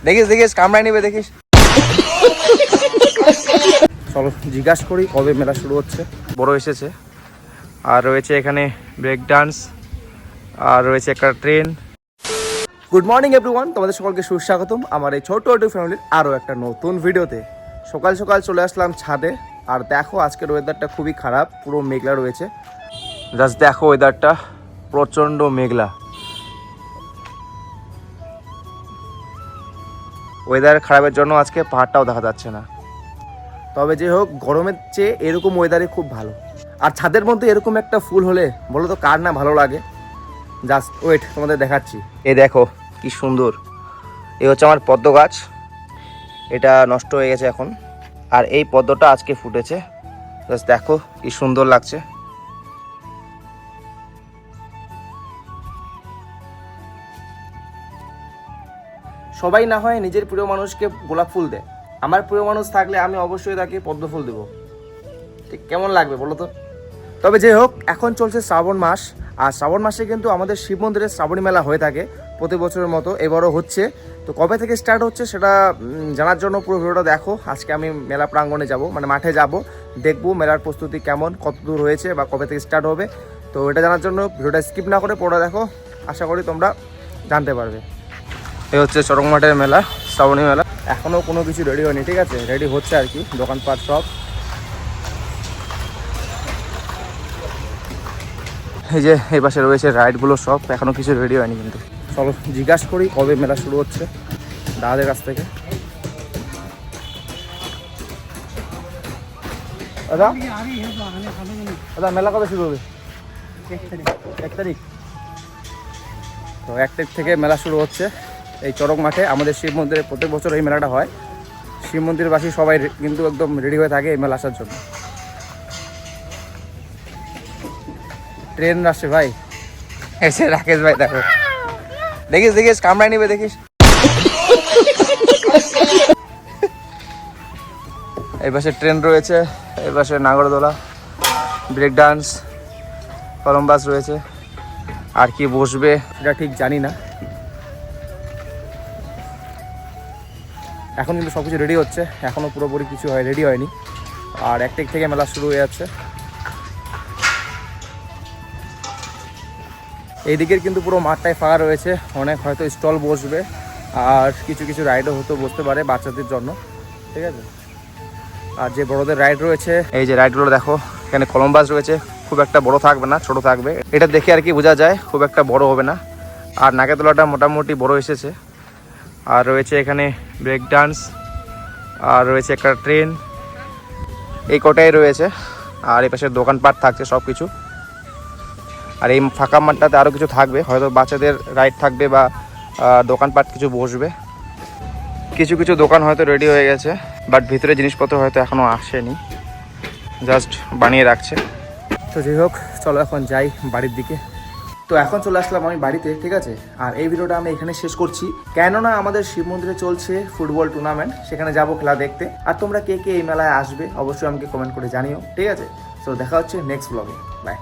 দেখিস দেখিস কামড়ায় নিবে দেখিস। চলো জিজ্ঞাসা করি কবে মেলা শুরু হচ্ছে। বড় এসেছে আর রয়েছে এখানে ব্রেক ডান্স আর রয়েছে একটা ট্রেন। গুড মর্নিং এভরিওয়ান, তোমাদের সকলকে সুস্বাগতম আমার এই ছোট ইউটিউব ফ্যামিলির আরও একটা নতুন ভিডিওতে। সকাল সকাল চলে আসলাম ছাদে। আর দেখো আজকের ওয়েদারটা খুবই খারাপ, পুরো মেঘলা রয়েছে। জাস্ট দেখো ওয়েদারটা প্রচণ্ড মেঘলা। ওয়েদার খারাপের জন্য আজকে পাহাড়টাও দেখা যাচ্ছে না। তবে যে হোক, গরমের চেয়ে এরকম ওয়েদারে খুব ভালো। আর ছাদের মধ্যে এরকম একটা ফুল হলে বলো তো কার না ভালো লাগে। জাস্ট ওয়েট, তোমাদের দেখাচ্ছি। এ দেখো কি সুন্দর, এ হচ্ছে আমার পদ্ম গাছ। এটা নষ্ট হয়ে গেছে এখন, আর এই পদ্মটা আজকে ফুটেছে। জাস্ট দেখো কি সুন্দর লাগছে। সবাই না হয় নিজের প্রিয় মানুষকে গোলাপ ফুল দেয়, আমার প্রিয় মানুষ থাকলে আমি অবশ্যই তাকে পদ্ম ফুল দেবো। ঠিক কেমন লাগবে বলো তো। তবে যে হোক, এখন চলছে শ্রাবণ মাস, আর শ্রাবণ মাসে কিন্তু আমাদের শিব মন্দিরে শ্রাবণী মেলা হয়ে থাকে প্রতি বছরের মতো, এবারও হচ্ছে। তো কবে থেকে স্টার্ট হচ্ছে সেটা জানার জন্য পুরো ভিডিওটা দেখো। আজকে আমি মেলা প্রাঙ্গণে যাব, মানে মাঠে যাব, দেখবো মেলার প্রস্তুতি কেমন, কত দূর হয়েছে বা কবে থেকে স্টার্ট হবে। তো এটা জানার জন্য ভিডিওটা স্কিপ না করে পুরোটা দেখো, আশা করি তোমরা জানতে পারবে। এই হচ্ছে চরক মাঠের মেলা, শ্রাবণী মেলা। এখনও কোনো কিছু রেডি হয়নি, ঠিক আছে, রেডি হচ্ছে আর কি, দোকানপাট সব। এই যে এই পাশে রয়েছে রাইডগুলো সব, এখনও কিছু রেডি হয়নি কিন্তু। চলো জিজ্ঞাসা করি কবে মেলা শুরু হচ্ছে দাদাদের কাছ থেকে। দাদা দাদা মেলা কবে শুরু হবে? 1 তারিখ। তো 1 তারিখ থেকে মেলা শুরু হচ্ছে এই চরক মাঠে। আমাদের শিব মন্দিরে প্রত্যেক বছর এই মেলাটা হয়। শিব মন্দিরবাসী সবাই কিন্তু একদম রেডি হয়ে থাকে এই মেলা আসার জন্য। ট্রেন আসছে ভাই, এসে রাকেশ ভাই দেখো, দেখিস দেখিস কামড়ায় নিবে দেখিস। এই পাশে ট্রেন রয়েছে, এই পাশে নাগরদোলা, ব্রেক ডান্স, কলম্বাস রয়েছে। আর কি বসবে সেটা ঠিক জানি না। এখন কিন্তু সব কিছু রেডি হচ্ছে, এখনও পুরোপুরি কিছু রেডি হয়নি। আর 1 তারিখ থেকে মেলা শুরু হয়ে যাচ্ছে। এই দিকের কিন্তু পুরো মাঠটাই ফাঁকা রয়েছে, অনেক হয়তো স্টল বসবে, আর কিছু কিছু রাইডও হয়তো বসতে পারে বাচ্চাদের জন্য, ঠিক আছে। আর যে বড়দের রাইড রয়েছে, এই যে রাইডগুলো দেখো, এখানে কলম্বাস রয়েছে, খুব একটা বড় থাকবে না, ছোট থাকবে। এটা দেখে আর কি বোঝা যায় খুব একটা বড় হবে না। আর নাগরদোলাটা মোটামুটি বড় এসেছে। আর রয়েছে এখানে ব্রেক ডান্স, আর রয়েছে একটা ট্রেন, এই কটাই রয়েছে। আর এই পাশে দোকানপাট থাকছে সব কিছু। আর এই ফাঁকা মাঠটাতে আরও কিছু থাকবে, হয়তো বাচ্চাদের রাইড থাকবে বা দোকানপাট কিছু বসবে। কিছু কিছু দোকান হয়তো রেডি হয়ে গেছে, বাট ভিতরে জিনিসপত্র হয়তো এখনও আসেনি, জাস্ট বানিয়ে রাখছে। তো যাই হোক, চলো এখন যাই বাড়ির দিকে। তো এখন চলে আসলাম আমি বাড়িতে, ঠিক আছে। আর এই ভিডিওটা আমি এখানে শেষ করছি, কেননা আমাদের শিব মন্দিরে চলছে ফুটবল টুর্নামেন্ট, সেখানে যাবো খেলা দেখতে। আর তোমরা কে কে এই মেলায় আসবে অবশ্যই আমাকে কমেন্ট করে জানিও, ঠিক আছে। তো দেখা হচ্ছে নেক্সট ব্লগে, বাই।